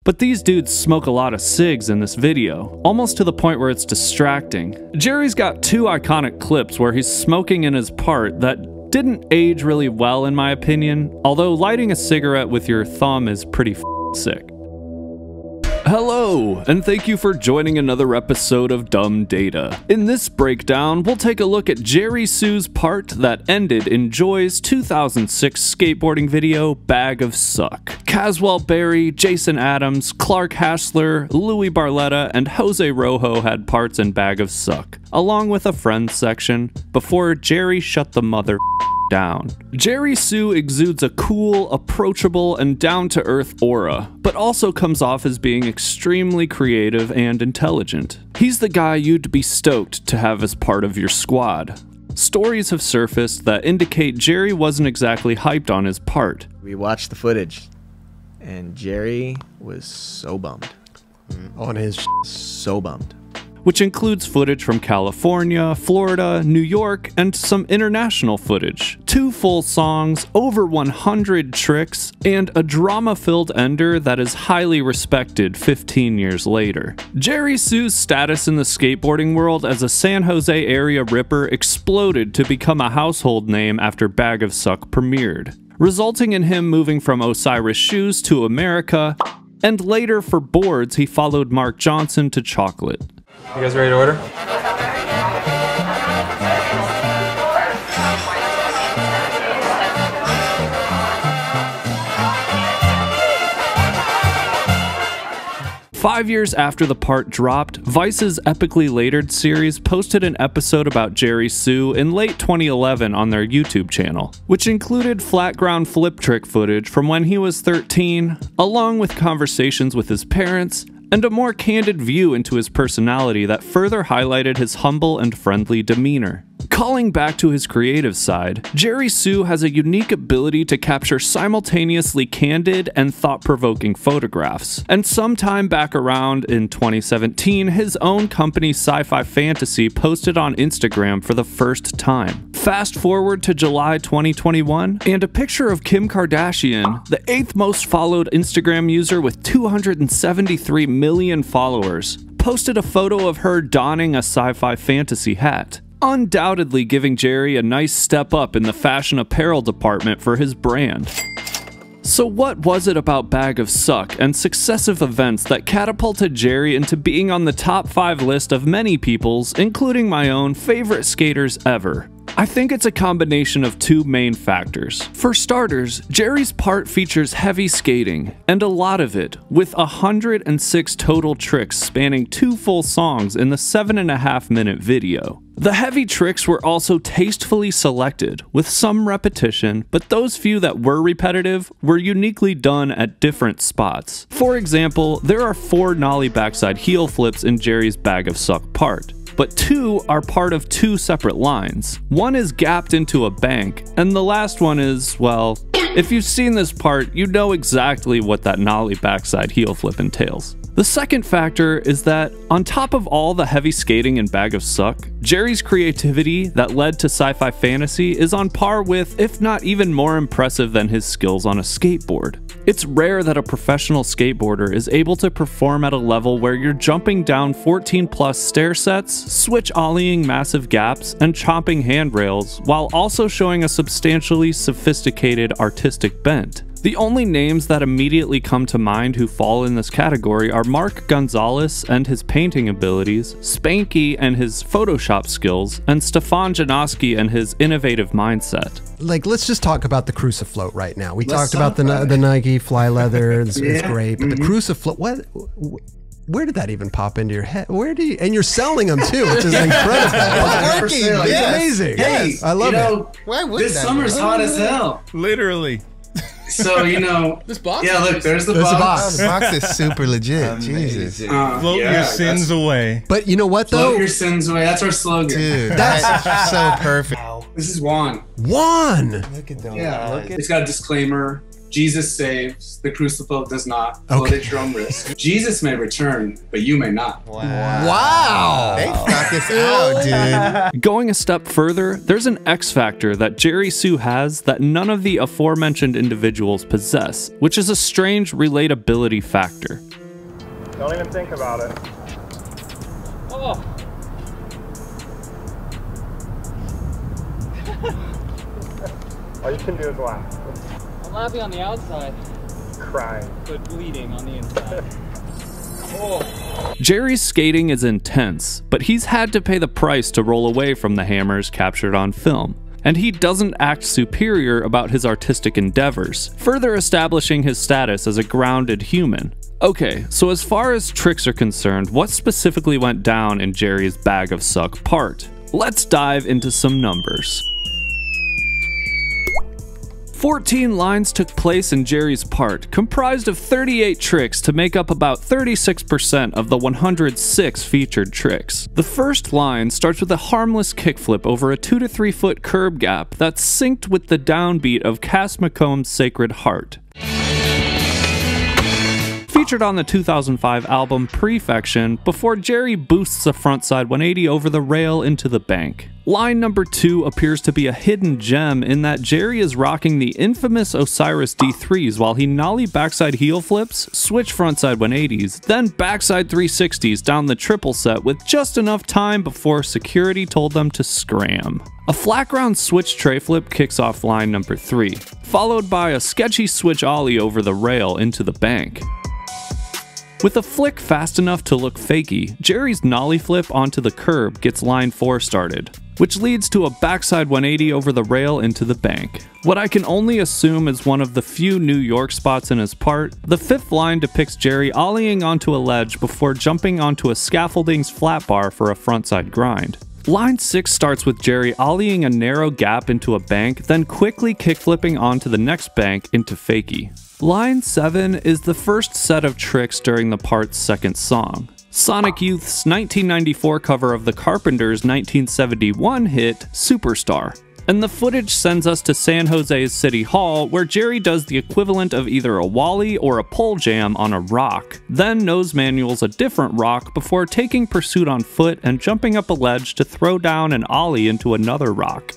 but these dudes smoke a lot of cigs in this video, almost to the point where it's distracting. Jerry's got two iconic clips where he's smoking in his part that didn't age really well in my opinion, although lighting a cigarette with your thumb is pretty sick. Hello, and thank you for joining another episode of Dumb Data. In this breakdown, we'll take a look at Jerry Su's part that ended Enjoi's 2006 skateboarding video, Bag of Suck. Caswell Berry, Jason Adams, Clark Hassler, Louis Barletta, and Jose Rojo had parts in Bag of Suck, along with a friends section, before Jerry shut the mother down. Jerry Su exudes a cool, approachable, and down-to-earth aura, but also comes off as being extremely creative and intelligent. He's the guy you'd be stoked to have as part of your squad. Stories have surfaced that indicate Jerry wasn't exactly hyped on his part. We watched the footage, and Jerry was so bummed. On his so bummed. Which includes footage from California, Florida, New York, and some international footage. 2 full songs, over 100 tricks, and a drama-filled ender that is highly respected 15 years later. Jerry Su's status in the skateboarding world as a San Jose area ripper exploded to become a household name after Bag of Suck premiered, resulting in him moving from Osiris Shoes to America, and later for boards he followed Mark Johnson to chocolate. You guys ready to order? Five years after the part dropped, Vice's epically latered series posted an episode about Jerry Su in late 2011 on their YouTube channel, which included flat ground flip trick footage from when he was 13, along with conversations with his parents, and a more candid view into his personality that further highlighted his humble and friendly demeanor. Calling back to his creative side, Jerry Su has a unique ability to capture simultaneously candid and thought-provoking photographs, and sometime back around in 2017, his own company Sci-Fi Fantasy posted on Instagram for the first time. Fast forward to July 2021, and a picture of Kim Kardashian, the 8th most followed Instagram user with 273 million followers, posted a photo of her donning a Sci-Fi Fantasy hat, undoubtedly giving Jerry a nice step up in the fashion apparel department for his brand. So what was it about Bag of Suck and successive events that catapulted Jerry into being on the top 5 list of many people's, including my own, favorite skaters ever? I think it's a combination of 2 main factors. For starters, Jerry's part features heavy skating, and a lot of it, with 106 total tricks spanning 2 full songs in the 7.5-minute video. The heavy tricks were also tastefully selected, with some repetition, but those few that were repetitive were uniquely done at different spots. For example, there are 4 nollie backside heel flips in Jerry's Bag of Suck part, but 2 are part of 2 separate lines. One is gapped into a bank, and the last one is, well, if you've seen this part, you know exactly what that nollie backside heel flip entails. The second factor is that, on top of all the heavy skating in Bag of Suck, Jerry's creativity that led to Sci-Fi Fantasy is on par with, if not even more impressive than his skills on a skateboard. It's rare that a professional skateboarder is able to perform at a level where you're jumping down 14+ stair sets, switch ollieing massive gaps, and chopping handrails, while also showing a substantially sophisticated artistic bent. The only names that immediately come to mind who fall in this category are Mark Gonzalez and his painting abilities, Spanky and his Photoshop skills, and Stefan Janoski and his innovative mindset. Like, let's just talk about the Crucifloat right now. We talked about the Nike Fly Leather. It's great, but the Crucifloat, where did that even pop into your head? Where do you, and you're selling them too, which is incredible. It's working. It's amazing. Hey, I love it. Why would this summer's hot as hell. Literally. So, you know, this box? Yeah, look, there's the Oh, box. the box is super legit. Jesus. Float your sins away. But you know what, though? Float your sins away. That's our slogan. Dude, that's so perfect. This is Juan. Juan! Look at those. Yeah, look at. It's got a disclaimer. Jesus saves, the crucifix does not. Float at your own risk. Jesus may return, but you may not. Wow. They knocked this out, dude. Going a step further, there's an X factor that Jerry Su has that none of the aforementioned individuals possess, which is a strange relatability factor. Don't even think about it. Oh. All you can do is laugh. I'm laughing on the outside. Crying. But bleeding on the inside. Oh. Jerry's skating is intense, but he's had to pay the price to roll away from the hammers captured on film. And he doesn't act superior about his artistic endeavors, further establishing his status as a grounded human. Okay, so as far as tricks are concerned, what specifically went down in Jerry's Bag of Suck part? Let's dive into some numbers. 14 lines took place in Jerry's part, comprised of 38 tricks to make up about 36% of the 106 featured tricks. The first line starts with a harmless kickflip over a 2 to 3 foot curb gap that's synced with the downbeat of Cass McComb's Sacred Heart. Featured on the 2005 album Prefection, before Jerry boosts a frontside 180 over the rail into the bank. Line number 2 appears to be a hidden gem in that Jerry is rocking the infamous Osiris D3s while he nollie backside heel flips, switch frontside 180s, then backside 360s down the triple set with just enough time before security told them to scram. A flat ground switch tray flip kicks off line number 3, followed by a sketchy switch ollie over the rail into the bank. With a flick fast enough to look fakey, Jerry's nollie flip onto the curb gets line 4 started, which leads to a backside 180 over the rail into the bank. What I can only assume is one of the few New York spots in his part, the 5th line depicts Jerry ollieing onto a ledge before jumping onto a scaffolding's flat bar for a frontside grind. Line 6 starts with Jerry ollieing a narrow gap into a bank, then quickly kickflipping onto the next bank into fakie. Line 7 is the first set of tricks during the part's second song. Sonic Youth's 1994 cover of the Carpenters' 1971 hit, Superstar. And the footage sends us to San Jose's City Hall, where Jerry does the equivalent of either a wally or a pole jam on a rock, then nose manuals a different rock before taking pursuit on foot and jumping up a ledge to throw down an ollie into another rock.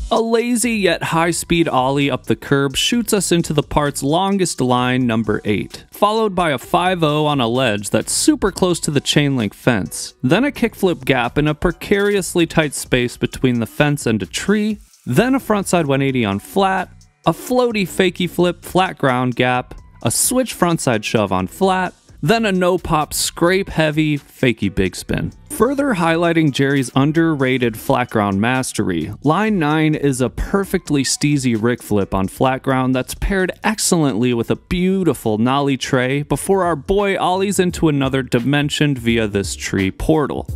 A lazy yet high-speed ollie up the curb shoots us into the part's longest line, number 8, followed by a 5-0 on a ledge that's super close to the chain link fence, then a kickflip gap in a precariously tight space between the fence and a tree, then a frontside 180 on flat, a floaty fakie flip flat ground gap, a switch frontside shove on flat, then a no-pop scrape-heavy fakie big spin. Further highlighting Jerry's underrated flat ground mastery, line 9 is a perfectly steezy Rick flip on flat ground that's paired excellently with a beautiful nollie tray before our boy ollies into another dimension via this tree portal.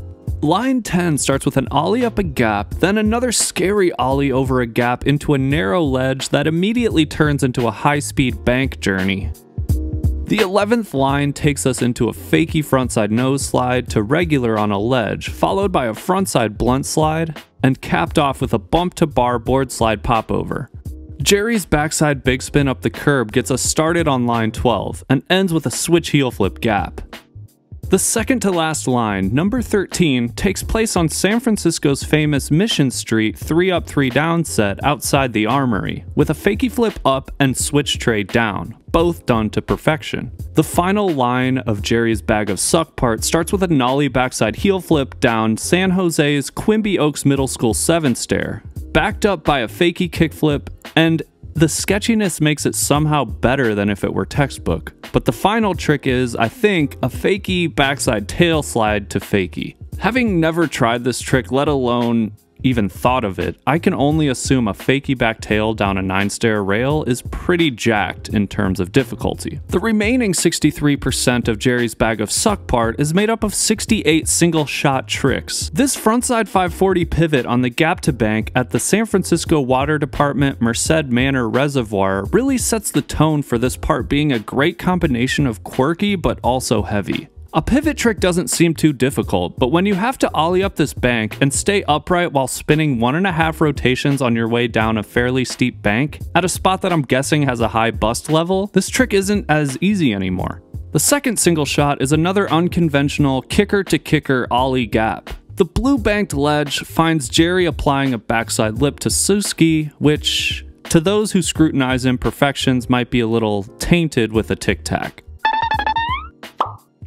Line 10 starts with an ollie up a gap, then another scary ollie over a gap into a narrow ledge that immediately turns into a high-speed bank journey. The 11th line takes us into a fakie frontside nose slide to regular on a ledge, followed by a frontside blunt slide, and capped off with a bump to bar board slide popover. Jerry's backside big spin up the curb gets us started on line 12, and ends with a switch heel flip gap. The second to last line, number 13, takes place on San Francisco's famous Mission Street 3-up 3-down set outside the Armory, with a fakie flip up and switch tray down, both done to perfection. The final line of Jerry's Bag of Suck part starts with a nollie backside heel flip down San Jose's Quimby Oaks Middle School 7 stair, backed up by a fakie kickflip, and the sketchiness makes it somehow better than if it were textbook. But the final trick is, I think, a fakie backside tail slide to fakie. Having never tried this trick, let alone even thought of it, I can only assume a fakie back tail down a 9-stair rail is pretty jacked in terms of difficulty. The remaining 63% of Jerry's Bag of Suck part is made up of 68 single shot tricks. This frontside 540 pivot on the gap to bank at the San Francisco Water Department Merced Manor Reservoir really sets the tone for this part being a great combination of quirky but also heavy. A pivot trick doesn't seem too difficult, but when you have to ollie up this bank and stay upright while spinning 1.5 rotations on your way down a fairly steep bank, at a spot that I'm guessing has a high bust level, this trick isn't as easy anymore. The second single shot is another unconventional kicker-to-kicker ollie gap. The blue banked ledge finds Jerry applying a backside lip to Suski, which to those who scrutinize imperfections might be a little tainted with a tic-tac.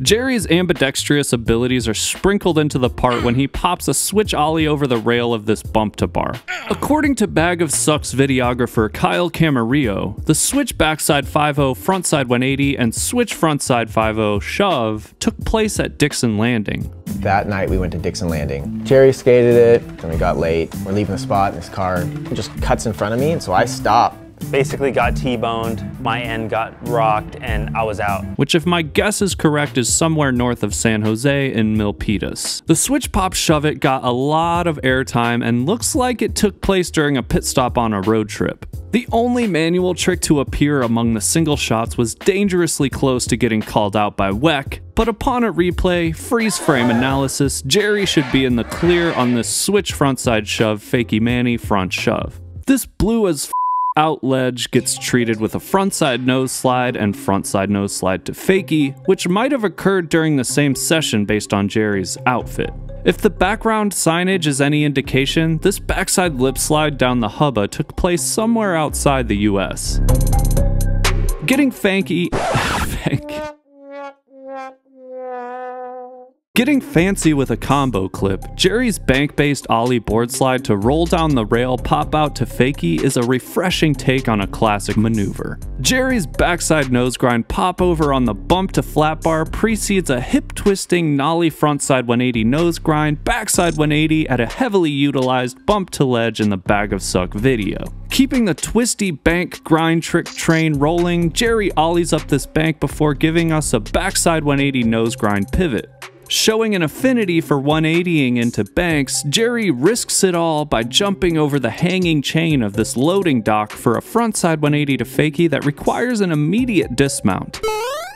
Jerry's ambidextrous abilities are sprinkled into the part when he pops a switch ollie over the rail of this bump to bar. According to Bag of Sucks videographer Kyle Camarillo, the switch backside 5-0 frontside 180 and switch frontside 5-0 shove took place at Dixon Landing. That night we went to Dixon Landing. Jerry skated it, then we got late. We're leaving the spot and his car just cuts in front of me, and so I stopped. Basically got T-boned, my end got rocked, and I was out. Which, if my guess is correct, is somewhere north of San Jose in Milpitas. The switch pop shove it got a lot of airtime and looks like it took place during a pit stop on a road trip. The only manual trick to appear among the single shots was dangerously close to getting called out by WEC, but upon a replay, freeze frame analysis, Jerry should be in the clear on this switch frontside shove fakie manny front shove. This blue as out ledge gets treated with a frontside nose slide and frontside nose slide to fakie, which might have occurred during the same session based on Jerry's outfit. If the background signage is any indication, this backside lip slide down the hubba took place somewhere outside the US. Getting fancy with a combo clip, Jerry's bank-based ollie board slide to roll down the rail pop out to fakie is a refreshing take on a classic maneuver. Jerry's backside nose grind pop over on the bump to flat bar precedes a hip-twisting nollie frontside 180 nose grind backside 180 at a heavily utilized bump to ledge in the Bag of Suck video. Keeping the twisty bank grind trick train rolling, Jerry ollies up this bank before giving us a backside 180 nose grind pivot. Showing an affinity for 180ing into banks, Jerry risks it all by jumping over the hanging chain of this loading dock for a frontside 180 to fakie that requires an immediate dismount.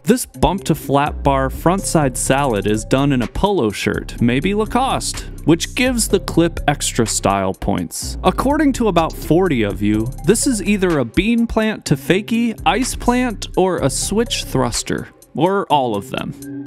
This bump to flat bar frontside salad is done in a polo shirt, maybe Lacoste, which gives the clip extra style points. According to about 40 of you, this is either a bean plant to fakie, ice plant, or a switch thruster, or all of them.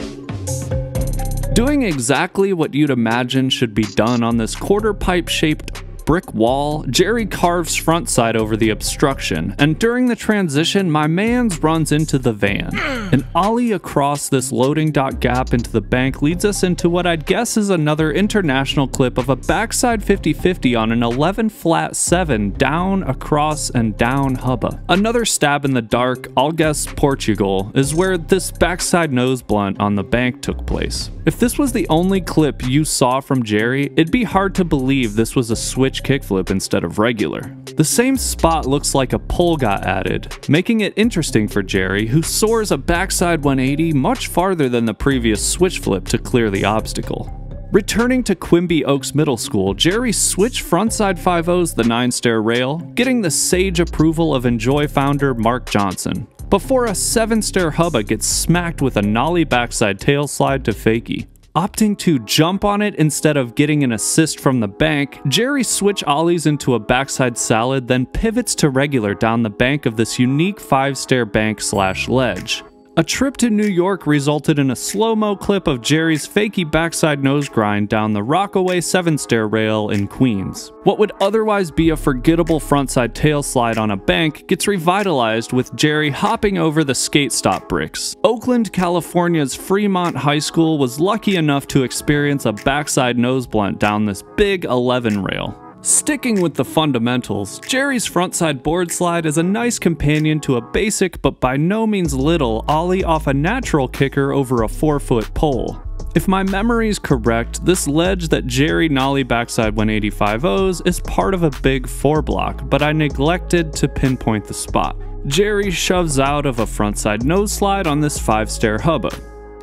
Doing exactly what you'd imagine should be done on this quarter pipe shaped brick wall, Jerry carves frontside over the obstruction, and during the transition, my mans runs into the van. An ollie across this loading dock gap into the bank leads us into what I'd guess is another international clip of a backside 50-50 on an 11 flat 7 down, across, and down hubba. Another stab in the dark, I'll guess Portugal, is where this backside nose blunt on the bank took place. If this was the only clip you saw from Jerry, it'd be hard to believe this was a switch kickflip instead of regular. The same spot looks like a pole got added, making it interesting for Jerry, who soars a backside 180 much farther than the previous switch flip to clear the obstacle. Returning to Quimby Oaks Middle School, Jerry switched frontside 5-0s the 9-stair rail, getting the sage approval of Enjoi founder Mark Johnson, before a 7-stair hubba gets smacked with a nollie backside tail slide to fakie. Opting to jump on it instead of getting an assist from the bank, Jerry switch ollies into a backside salad, then pivots to regular down the bank of this unique 5-stair bank/ledge. A trip to New York resulted in a slow-mo clip of Jerry's fakie backside nose grind down the Rockaway 7-stair rail in Queens. What would otherwise be a forgettable frontside tail slide on a bank gets revitalized with Jerry hopping over the skate stop bricks. Oakland, California's Fremont High School was lucky enough to experience a backside nose blunt down this big 11 rail. Sticking with the fundamentals, Jerry's frontside board slide is a nice companion to a basic but by no means little ollie off a natural kicker over a 4-foot pole. If my memory's correct, this ledge that Jerry nollie backside 185-0s is part of a big 4-block, but I neglected to pinpoint the spot. Jerry shoves out of a frontside nose slide on this 5-stair hubba.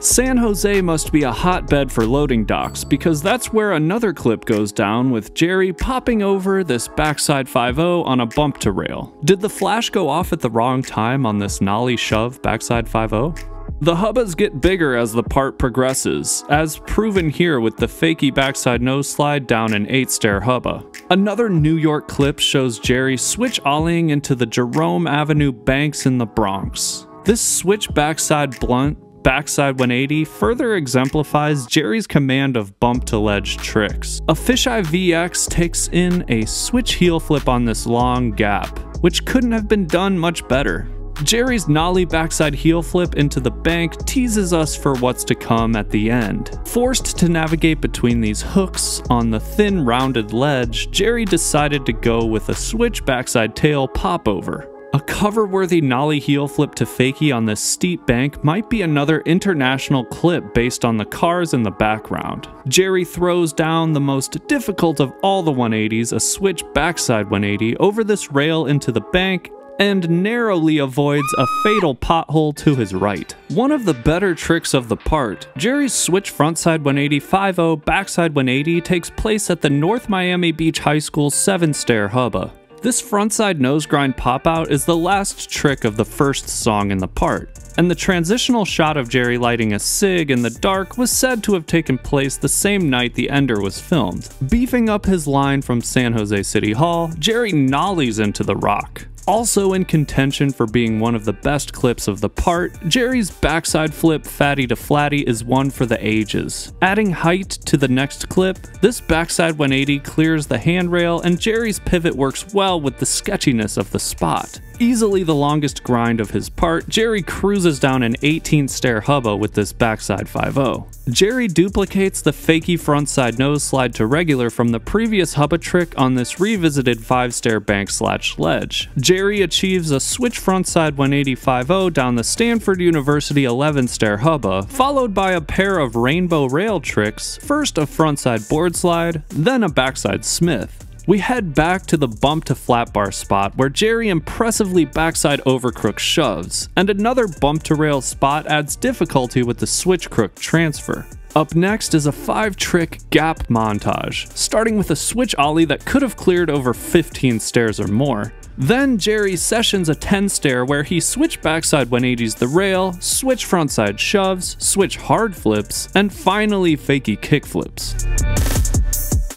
San Jose must be a hotbed for loading docks because that's where another clip goes down with Jerry popping over this backside 5-0 on a bump to rail. Did the flash go off at the wrong time on this nollie shove backside 5-0? The hubbas get bigger as the part progresses, as proven here with the fakie backside nose slide down an 8-stair hubba. Another New York clip shows Jerry switch ollieing into the Jerome Avenue banks in the Bronx. This switch backside blunt backside 180 further exemplifies Jerry's command of bump to ledge tricks. A fisheye VX takes in a switch heel flip on this long gap, which couldn't have been done much better. Jerry's nollie backside heel flip into the bank teases us for what's to come at the end. Forced to navigate between these hooks on the thin rounded ledge, Jerry decided to go with a switch backside tail popover. A cover-worthy nollie heel flip to fakie on this steep bank might be another international clip based on the cars in the background. Jerry throws down the most difficult of all the 180s, a switch backside 180, over this rail into the bank, and narrowly avoids a fatal pothole to his right. One of the better tricks of the part, Jerry's switch frontside 180 5-0 backside 180 takes place at the North Miami Beach High School 7-stair hubba. This frontside nose grind pop-out is the last trick of the first song in the part, and the transitional shot of Jerry lighting a cig in the dark was said to have taken place the same night the ender was filmed. Beefing up his line from San Jose City Hall, Jerry nollies into the rock. Also in contention for being one of the best clips of the part, Jerry's backside flip fatty to flatty is one for the ages. Adding height to the next clip, this backside 180 clears the handrail and Jerry's pivot works well with the sketchiness of the spot. Easily the longest grind of his part, Jerry cruises down an 18-stair hubba with this backside 5-0. Jerry duplicates the fakie frontside nose slide to regular from the previous hubba trick on this revisited 5-stair bank/ledge. Jerry achieves a switch frontside 180 5-0 down the Stanford University 11-stair hubba, followed by a pair of rainbow rail tricks, first a frontside board slide, then a backside Smith. We head back to the bump to flat bar spot where Jerry impressively backside overcrook shoves, and another bump to rail spot adds difficulty with the switch crook transfer. Up next is a 5-trick gap montage, starting with a switch ollie that could have cleared over 15 stairs or more. Then Jerry sessions a 10-stair where he switch backside 180s the rail, switch frontside shoves, switch hard flips, and finally fakie kick flips.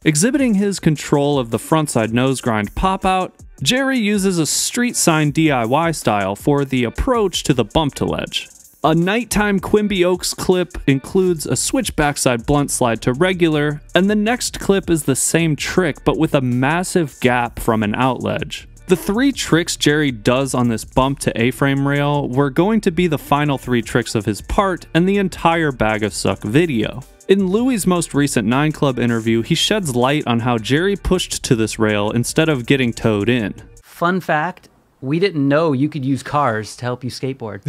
Exhibiting his control of the frontside nose grind pop-out, Jerry uses a street sign DIY style for the approach to the bump to ledge. A nighttime Quimby Oaks clip includes a switch backside blunt slide to regular, and the next clip is the same trick but with a massive gap from an out ledge. The 3 tricks Jerry does on this bump to A-frame rail were going to be the final 3 tricks of his part and the entire Bag of Suck video. In Louie's most recent 9 Club interview, he sheds light on how Jerry pushed to this rail instead of getting towed in. Fun fact, we didn't know you could use cars to help you skateboard.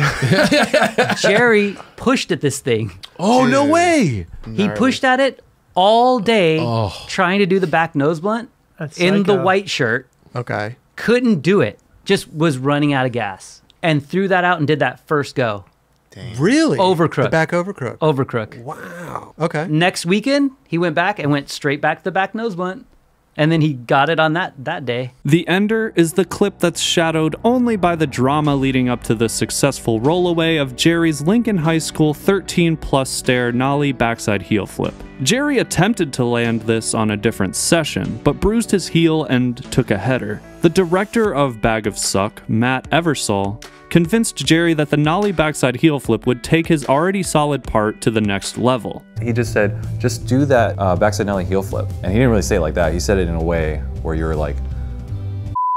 Jerry pushed at this thing. Oh, dude, no way! He pushed at it all day trying to do the back nose blunt in the white shirt. Okay. Couldn't do it. Just was running out of gas. And threw that out and did that first go. Dang. Really? Overcrook. The back overcrook. Overcrook. Wow. Okay. Next weekend, he went back and went straight back to the back nose blunt. And then he got it on that day. The ender is the clip that's shadowed only by the drama leading up to the successful rollaway of Jerry's Lincoln High School 13+ stair nollie backside heel flip. Jerry attempted to land this on a different session, but bruised his heel and took a header. The director of Bag of Suck, Matt Eversole, convinced Jerry that the nollie backside heel flip would take his already solid part to the next level. He just said, just do that backside nollie heel flip. And he didn't really say it like that. He said it in a way where you were like,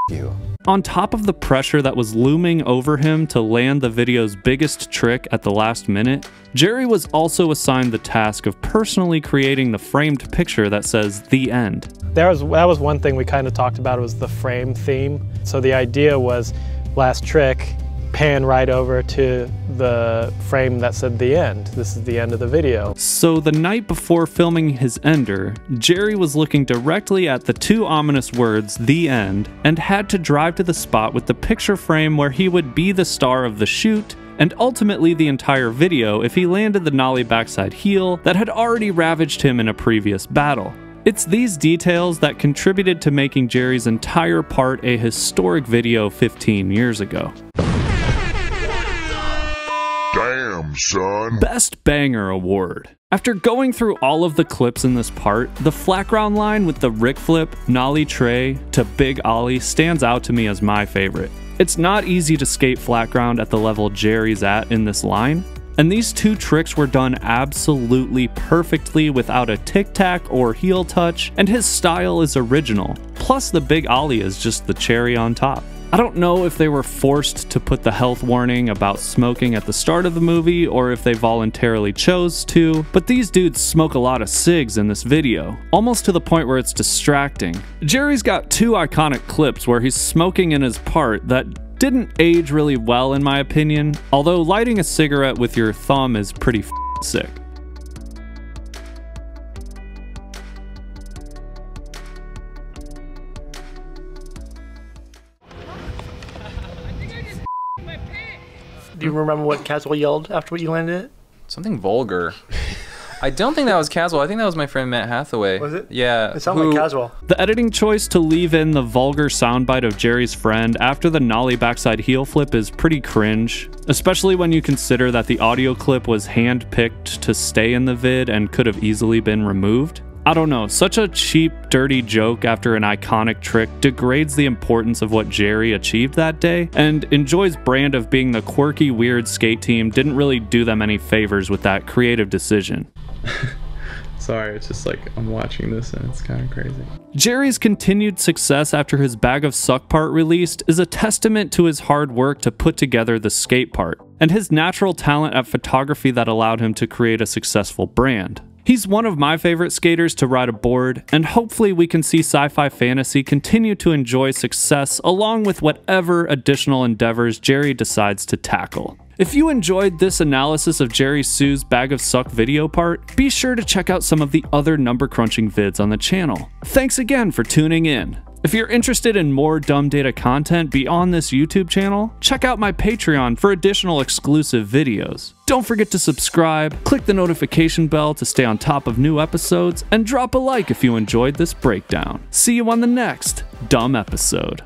you. On top of the pressure that was looming over him to land the video's biggest trick at the last minute, Jerry was also assigned the task of personally creating the framed picture that says "The End." That was one thing we kind of talked about, was the frame theme. So the idea was, last trick, pan right over to the frame that said "The End." This is the end of the video. So the night before filming his ender, Jerry was looking directly at the 2 ominous words "The End" and had to drive to the spot with the picture frame where he would be the star of the shoot and ultimately the entire video if he landed the nollie backside heel that had already ravaged him in a previous battle. It's these details that contributed to making Jerry's entire part a historic video 15 years ago. Damn, son. Best Banger Award. After going through all of the clips in this part, the flat ground line with the Rick Flip, Nollie Tray to Big Ollie stands out to me as my favorite. It's not easy to skate flat ground at the level Jerry's at in this line, and these 2 tricks were done absolutely perfectly without a tic-tac or heel touch, and his style is original. Plus the Big Ollie is just the cherry on top. I don't know if they were forced to put the health warning about smoking at the start of the movie or if they voluntarily chose to, but these dudes smoke a lot of cigs in this video, almost to the point where it's distracting. Jerry's got 2 iconic clips where he's smoking in his part that didn't age really well in my opinion, although lighting a cigarette with your thumb is pretty sick. Do you remember what Caswell yelled after you landed it? Something vulgar. I don't think that was Caswell. I think that was my friend Matt Hathaway. Was it? Yeah. It sounded like Caswell. The editing choice to leave in the vulgar soundbite of Jerry's friend after the nollie backside heel flip is pretty cringe, especially when you consider that the audio clip was hand-picked to stay in the vid and could have easily been removed. I don't know, such a cheap, dirty joke after an iconic trick degrades the importance of what Jerry achieved that day, and Enjoi's brand of being the quirky, weird skate team didn't really do them any favors with that creative decision. Sorry, it's just like I'm watching this and it's kind of crazy. Jerry's continued success after his Bag of Suck part released is a testament to his hard work to put together the skate part, and his natural talent at photography that allowed him to create a successful brand. He's one of my favorite skaters to ride a board, and hopefully we can see Sci-Fi Fantasy continue to enjoy success along with whatever additional endeavors Jerry decides to tackle. If you enjoyed this analysis of Jerry Sue's Bag of Suck video part, be sure to check out some of the other number crunching vids on the channel. Thanks again for tuning in. If you're interested in more Dumb Data content beyond this YouTube channel, check out my Patreon for additional exclusive videos. Don't forget to subscribe, click the notification bell to stay on top of new episodes, and drop a like if you enjoyed this breakdown. See you on the next Dumb episode.